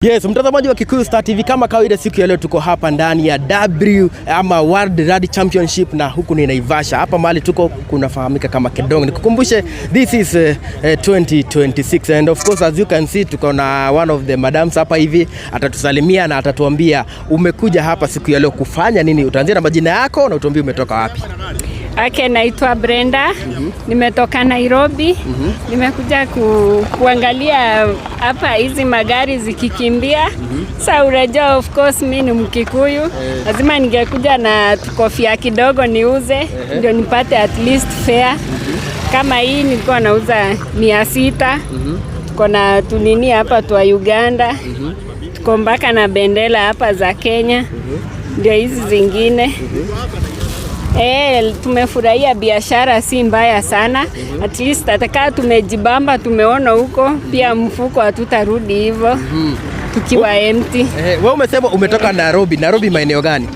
Yes, mtazamaji wa Kikuyu Star TV, kama kawaida siku ya leo tuko hapa ndani ya World Rally Championship na huku ni Naivasha. Hapa mahali tuko kunafahamika kama Kedong. Nikukumbushe this is 2026 and of course as you can see tuko na one of the madams hapa hivi, atatusalimia na atatuambia umekuja hapa siku ya leo kufanya nini. Utaanzia na majina yako na utuambie umetoka wapi. Okay, naitwa Brenda. Nimetoka Nairobi. Nimekuja kuangalia hapa hizi magari zikikimbia. Sasa unajua of course mimi ni Mkikuyu. Lazima ningekuja na kofia kidogo niuze ndio nipate at least fare. Kama hii nilikuwa nauza 600. Tuko na tunini hapa twa Uganda. Tuko mpaka na bendera hapa za Kenya. Ndio hizi zingine. Tumefurahia biashara si mbaya sana. At least atakaa tumejibamba, tumeona huko pia mfuko hatutarudi hivyo tukiwa empty. Wewe umesema umetoka Nairobi. Nairobi maeneo gani?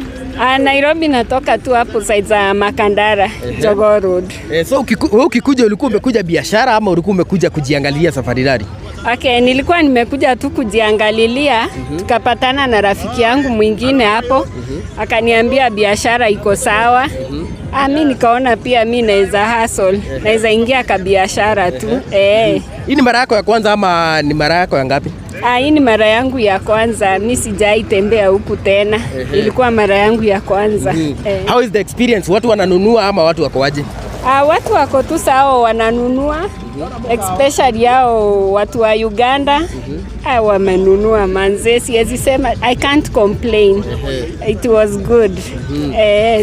Nairobi natoka tu hapo side za Makandara, Jogoo Road. So wewe ukikuja ulikuwa umekuja biashara ama ulikuwa umekuja kujiangalia safari rally? Okay, nilikuwa nimekuja tu kujiangalilia. Tukapatana na rafiki yangu mwingine hapo. Akaniambia biashara iko sawa. Mimi nikaona pia mimi naweza hustle. Naweza ingia kwa biashara tu. Hii ni mara yako ya kwanza ama ni mara yako ya ngapi? Hii ni mara yangu ya kwanza. Mimi sijai tembea huku tena. Ilikuwa mara yangu ya kwanza. How is the experience? Watu wananunua ama watu wako waje? Watu wako tu sawa wananunua. Especially yao watu wa Uganda. Wamenunua manze, siwezi sema, I can't complain. It was good.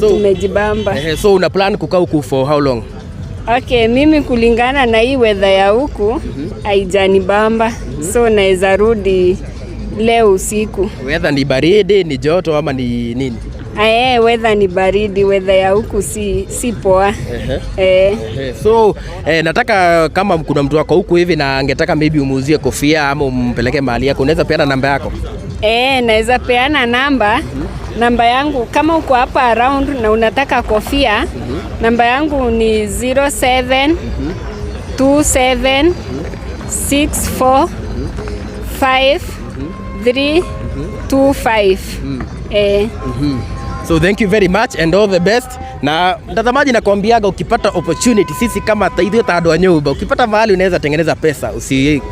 Tumejibamba. So una plan kukaa huku for how long? Okay, mimi kulingana na hii weather ya huku haijanibamba. So naweza rudi leo usiku. Weather ni baridi, ni joto ama ni nini? Weather ni baridi, weather ya huku si poa. So nataka kama kuna mtu wako huku hivi na angetaka maybe umuuzie kofia ama umpeleke mahali yako, unaweza peana namba yako? Naweza peana namba. Namba yangu kama uko hapa around na unataka kofia, namba yangu ni 07 27 64 5325. So thank you very much and all the best. Na mtazamaji nakwambiaga ukipata opportunity, sisi kama taidho tado nyumba, ukipata mahali unaweza tengeneza pesa,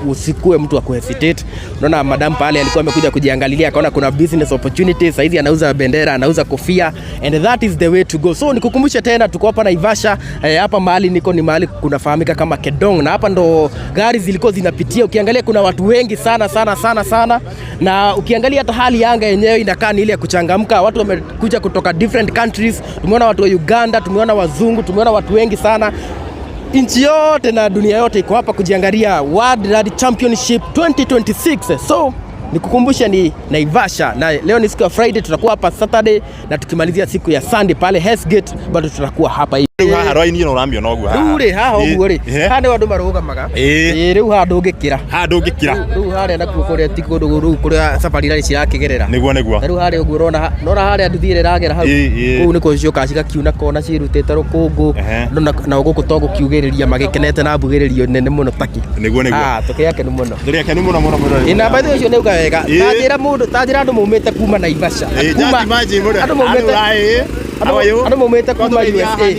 usikue mtu wa kuhesitate. Unaona madam pale alikuwa amekuja kujiangalilia, akaona kuna business opportunities. Sasa hizi anauza bendera, anauza kofia, and that is the way to go. So nikukumbushe tena tuko hapa Naivasha. Hapa mahali niko ni mahali kunafahamika kama Kedong, na hapa ndo gari zilikuwa zinapitia. Ukiangalia kuna watu wengi sana, na ukiangalia hata hali anga yenyewe inakaa ni ile ya kuchangamka. Watu wamekuja kutoka different countries. Tumeona watu wa Uganda, tumeona wazungu, tumeona watu wengi sana. Nchi yote na dunia yote iko hapa kujiangalia World Rally Championship 2026. So nikukumbusha ni Naivasha, na leo ni siku ya Friday, tutakuwa hapa Saturday, na tukimalizia siku ya Sunday pale Hellgate bado tutakuwa hapa hivi. Roi no rambio no gwa. Ure haha ogure. Hande wandu marugamaga. Riu handu ngikira. Riu hare na kukoria tiko nduguru kuria safari rally cirakigerera. Niguo. Riu hare ogurona nora hare andu thire ragera hau. Kuu niko cioka cigakiuna kona cirutete rukungu. Na uguku togo kiugiriria magikenete na mbugiririo nene muno taki. Niguo. Tukiake ni muno. Tukiake ni muno. Ina baadhi ucio neuga wega. Tajira andu mumete kuma Naivasha. Kuma imagine muda. Andu mumete kuma USA.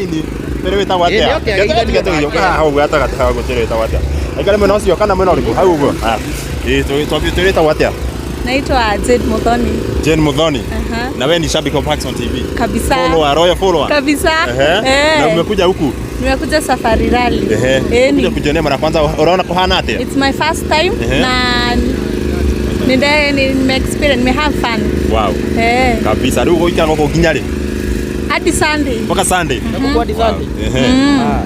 Tereweta watia. Kitu hau gata go tereweta watia. Aikale mwana ucio kana mwana ulipo. Hau go. Tereweta watia. Naitwa Jane Muthoni. Na wewe ni shabiki wa Paxson TV. Kabisa. Follower. Kabisa. Na umekuja huku? Nimekuja safari rally. Kuja kujionea mara kwanza, unaona kuhana atia? It's my first time na nime experience, me have fun. Wow. Kabisa. Ndio uko ikano ginyari. Hadi Sunday. Mpaka Sunday. Nakuwa hadi Sunday.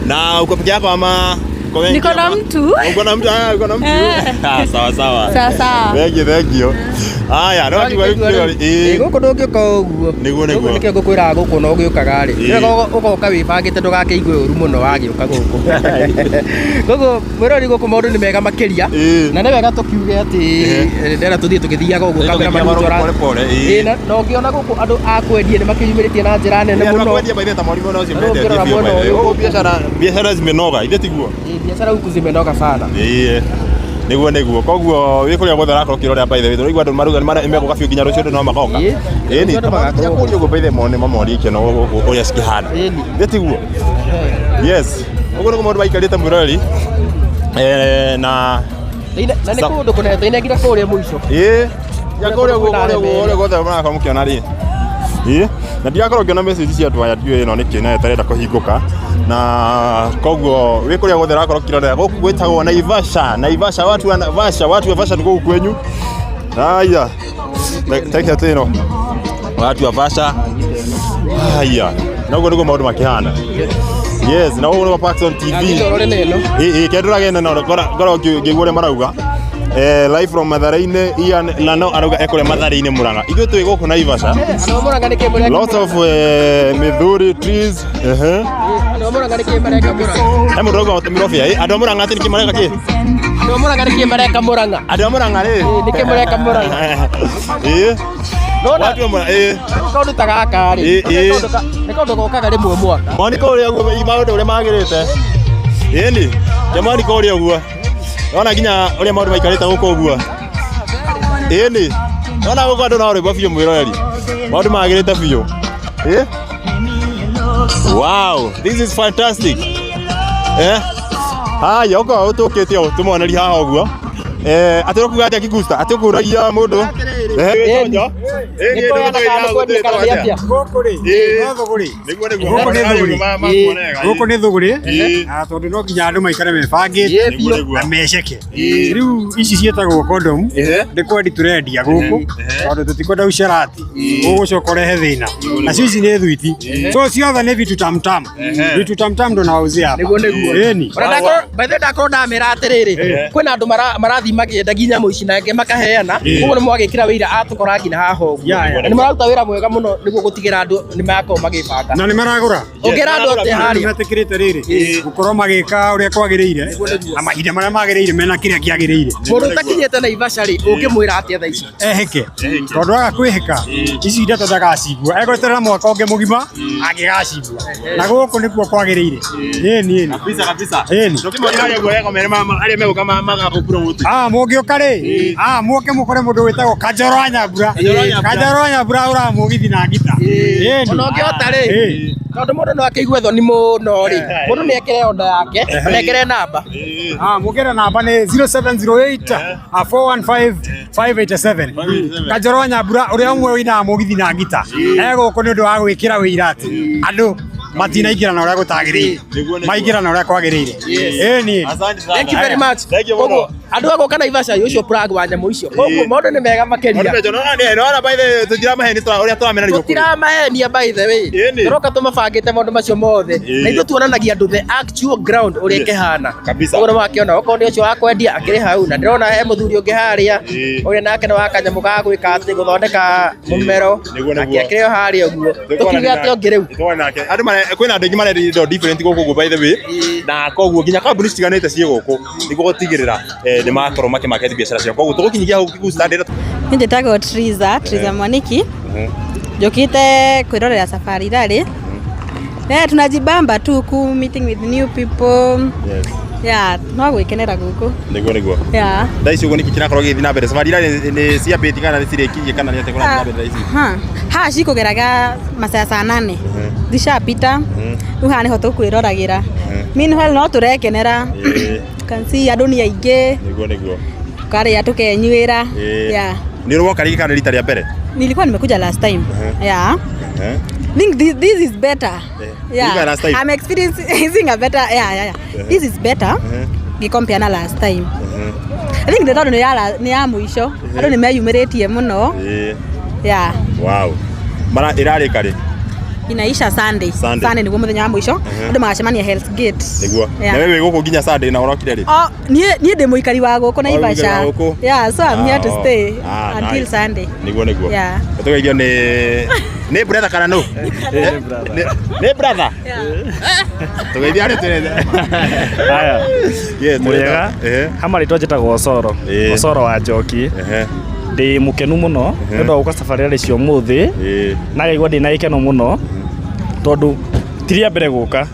Na uko peke yako ama niko na mtu? Uko na mtu? Uko na mtu. Sawa. Thank you. Haya, no kiwa guko ndungioka uguo. Niguo. Nike ngukwira guko no giukaga ri. Ugoka wibangite ndugakeigue uru muno wagiuka guko. Guko mwirori guko maundu ni mega makiria. Na ni wega tukiuge ati ndera tuthie tukithiaga uguo kamera manutora. Na ungiona guko andu akwendie ni makiyumiritie na njira nene muno. Akwendia baithe ta mwarimo no cimendete biashara zimenoga. Ile tiguo. Biashara huku zimenoga sana. niguo koguo wikuria gothe rakoro kirore by the way igwa andu maruga nimegũka biũ nginya rũciũ no magoka ni tũmakuria by the way mamori ikeno ũrĩa cikihana ndetiguo yes ũguo nĩguo maũndũ maikarĩte mwĩroreri na kũndũ kũnene nginya kũrĩa mũico ya kũrĩa gothe marakorwo mũkĩona rĩ na ndiakorwo ngĩona message cia andũ aya ndiũĩ ĩno nĩkĩ nayo ĩtarenda kũhingũka na koguo wĩkũrĩa gothe rakorwo kĩrorera gũkũ gwĩtagwo Naivasha watu wa Naivasha nĩ gũkũ kwenyu haya take ĩno watu wa Naivasha haya na ũguo nĩguo maũndũ makĩhana yes na ũguo nĩguo Paxson TV kendũrage na ngorwo ngĩigua ũrĩa marauga live from Mathare-inĩ Ian Lano arauga ekũrĩa Mathare-inĩ Murang'a ithuĩ twĩ gũkũ Naivasha lot of Mithuri trees andũ Murang'a nĩ kĩmareka Murang'a he mũndũ auga mĩrobia andũ Murang'a atĩ nĩ kĩmareka kĩ andũ Murang'a nĩ kĩmareka Murang'a andũ Murang'a rĩ nĩ kĩmareka Murang'a watu kaũndũ ta gaka rĩ nĩ kaũndũ gokaga rĩmwe mwaka moni kũrĩa ũguo maũndũ ũrĩa magĩrĩte ĩni jamani kũrĩa ũguo ona nginya ũrĩa maũndũ maikarĩte gũkũ ũguo ĩni ona gũkũ andũ no rĩmwe biũ mwĩroreri maũndũ magĩrĩte biũ wow this is fantastic haya ũkorwo ũtũkĩte ũũ tũmonerie haha ũguo atĩ ũkuga atĩa kigusta atĩ ũkũragia mũndũ gũkũ nĩ thũgũrĩ tondũ no nginya andũ maikare mebangĩte na meceke rĩu ici ciĩtagwo condom nĩ kwendi tũrendia gũkũ tondũ tũtikwenda ucerati ũgũcoka ũrehe thĩna nacio ici nĩ thwiti so ciothe nĩ vitu tamtam ndo nauzia ndakorwo ndamera atĩrĩrĩ kwĩna andũ marathi makĩenda nginya mũici nake makaheana ũguo nĩ mwagĩkĩra wĩira atũkora nginya haha ũguo nĩ mararuta wĩra mwega mũno nĩguo gũtigĩra andũ nĩ makorwo magĩbanga na nĩ maragũra ũngĩra andũ atĩ harĩa metĩkĩrĩte rĩrĩ gũkorwo magĩka ũrĩa kwagĩrĩire na mahinda marĩa magĩrĩire mena kĩrĩa kĩagĩrĩire mũndũ ũtakinyĩte Naivasha rĩ ũngĩmwĩra atĩa thaa ici eheke tondũ aga kwĩhĩka ici indo tondagacigua egweterera mwaka ũngĩ mũgima angĩgacigua na gũkũ nĩkuo kwagĩrĩire mũngĩũka rĩ mũke mũkore mũndũ wĩtagwo Kanjoro wa Nyambura ũramũgithi na ngita ona ũngĩhota rĩ tondũ mũndũ no akĩigue thoni mũno rĩ mũndũ nĩ ekĩre oda yake nekere namba mũkĩre namba nĩ 0708 415 587 Kanjoro wa Nyambura ũrĩa ũmwe wĩna mũgithi na ngita egũkũ nĩ ũndũ wa gwĩkĩra wĩira atĩ andũ matinaingĩrana ũrĩa gũtagĩrĩire maingĩrana ũrĩa kwagĩrĩire thank you very much koguo andũ agoka Naivasha ũcio plug wa nyamũ icio koguo maũndũ nĩ mega makĩria no by the tũtiramaheni ũrĩa tũramena rĩgũkũ tũtiramahenia by the way tũroka tũmabangĩte maũndũ macio mothe na ithuĩ tuonanagia andũ the actual ground ũrĩa ĩkĩhana ũguo nĩ wakĩona okorwo nĩ ũcio wa kwendia akĩrĩ hau na ndĩrona he mũthuri ũngĩ harĩa ũrĩa nake nĩ wa kanyamũ ga gwĩka atĩ gũthondeka mũmero nake akĩrĩ o harĩa ũguo tũkiuge atĩ ũngĩ rĩu kwĩna andũ aingĩ marendia indo different gũkũ by the way na koguo nginya kambuni citiganĩte ciĩ gũkũ nĩguo gũtigĩrĩra nĩ makorwo makĩmaketi biacara ciao koguo tũgũkinyia hau kigusta ndĩra niĩ njĩtagwo Triza Mwaniki njũkĩte kwĩrorera safari rally tunajibamba tu ku meeting with new people no gwĩkenera gũkũ nĩguo thaa ici ũguo nĩkĩ kĩrakorwo gĩgĩthiĩ na mbere safari rally nĩ ciambĩtie kana nĩ cirĩkirie kana nĩ atĩ kũrathiĩ na mbere thaa ici haha cikũgeraga masaa saa 8 zishapita rĩu haha nĩho tũkwĩroragĩra meanwhile no tũrekenera kansi andũ nĩ aingĩ nĩguo karĩa tũkenyuĩra nĩ ũroka rĩngĩ kana rita rĩa mbere nilikuwa nimekuja last time I think this is better I'm experiencing a better this is better gĩkompea na last time I think the nĩ ya mũico andũ nĩ meyumĩrĩtie mũno wow mara ĩrarĩka rĩ inaisha Sunday nĩguo mũthenya wa mũico andũ magacemania Hell's Gate nĩguo na wewe gũkũ nginya Sunday na ũrokire rĩ niĩ ndĩ mũikari wa gũkũ Naivasha so I'm here to stay until Sunday nĩguo tũgeithio nĩ brother kana no nĩ brother tũgeithia arĩ tũrende haya mwega hama rĩtwa njĩtagwo Osoro wa Njoki ndĩ mũkenu mũno nĩ ũndũ wa gũka safari rally cio mũthĩ na ngaigua ndĩ na gĩkeno mũno tondũ ti rĩa mbere gũka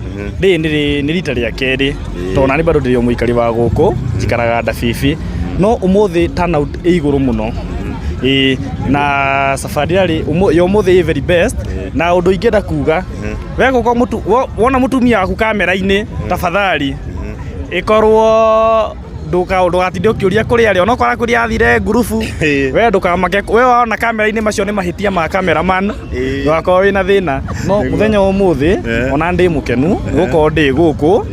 nĩ rita rĩa kerĩ tondũ nani bado ndĩ mũikari wa gũkũ njikaraga Ndabibi no umuthi turnout iguru muno na safari yari yo muthi very best na undu ingenda kuga wego ko mutu wona mutumia waku kamera-ini tafadhali ikorwo ndugatinde ukiuria kuri ari ona kwara kuri athire ngurubu we ndukamake we wona kamera-ini macio ni mahitia ma cameraman ndugakoo wina thina no muthenya umuthi ona ndi mukenu guko ndi guku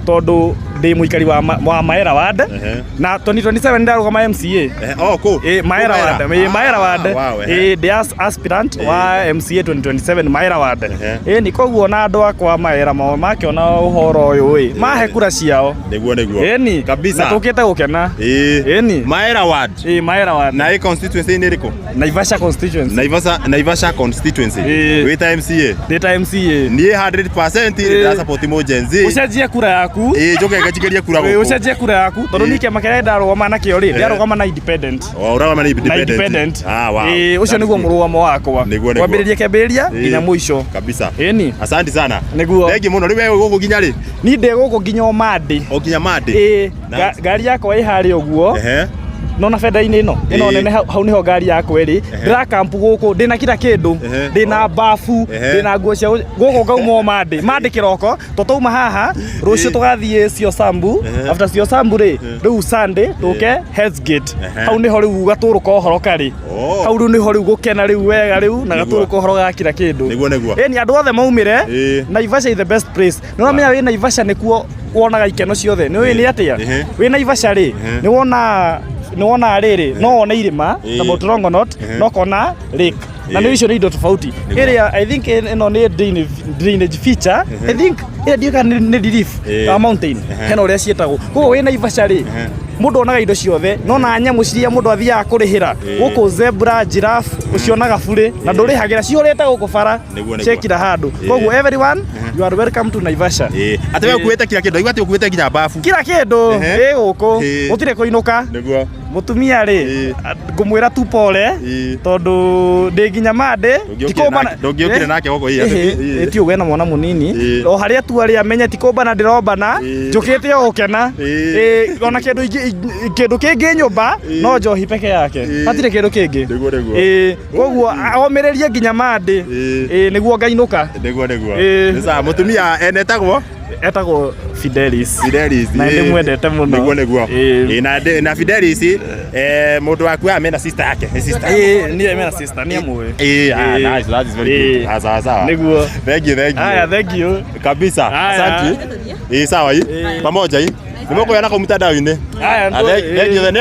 tondu ndi muikari wa Maera Ward na 2027 ndarugama MCA Maera Ward ndi aspirant wa MCA 2027 Maera Ward ni koguo na andu akwa Maera mao makiona uhoro uyu mahe kura ciao niguo ni kabisa na tukite gukena ni Maera Ward na constituency ni riko Naivasha constituency wita MCA ni 100% nda support Mujenzi ucenjie kura yaku njokegajikeria kura guku ucenjie kura yaku tondu nike makere ndarugama nakio ri ndarugama na independent uragama na independent wow ucio niguo murugamo wakwa kwambiriria kiambiriria nginya muico kabisa ni asante sana niguo thengi muno riwe guku ginya ri ni ndi guku ginya Omadi okinya Madi gari yakwa ihari uguo nona fenda-ini ino nene hau niho ngari yakwa iri ndira kampu guku ndina kira kindu ndina bafu ndina nguo cia guku ngauma Omadi kiroko tutauma haha rucio tugathie Siosambu after Siosambu ri riu Sunday tuke Hell's Gate hau niho riu gaturuka uhoro kari hau riu niho riu gukena riu wega riu na gaturuka uhoro ga kira kindu niguo andu othe maumire Naivasha is the best place nona menya wi Naivasha nikuo wonaga ikeno ciothe ni atia wi Naivasha ri ni wona riri no wona irima na Mount no kona lake na ndio hizo ni tofauti area. I think ino ni drainage feature I think ndio kana ni relief mountain hena uria cietagwo koguo we Naivasha ri mundu onaga indo ciothe no na nyamu ciria mundu athia kurihira guku zebra giraffe ucionaga bure na ndurihagira cio reta guku bara chekira handu koguo everyone you are welcome to Naivasha ate we kuweta kila kindu igwati ukuweta nginya bafu kila kindu guku utire kuinuka niguo mutumia ri ngumwira tu pole tondu ndi nginya Madi tikombana ndungiukire nake guku hii ti ugena mwana munini o haria tu aria menye tikombana ndirombana njukite o gukena ona kindu kingi nyumba no njohi peke yake hatire kindu kingi koguo omiririe nginya Madi niguo ngainuka niguo sasa mutumia etagwo Fidelis na ndi mwendete muno niguo na Fidelis mundu waku amena sister yake ni amena sister ni amwe nice that is very good sawa niguo thank you kabisa asante sawa hii pamoja hii nimekuwa nako mtandao-ini thank you.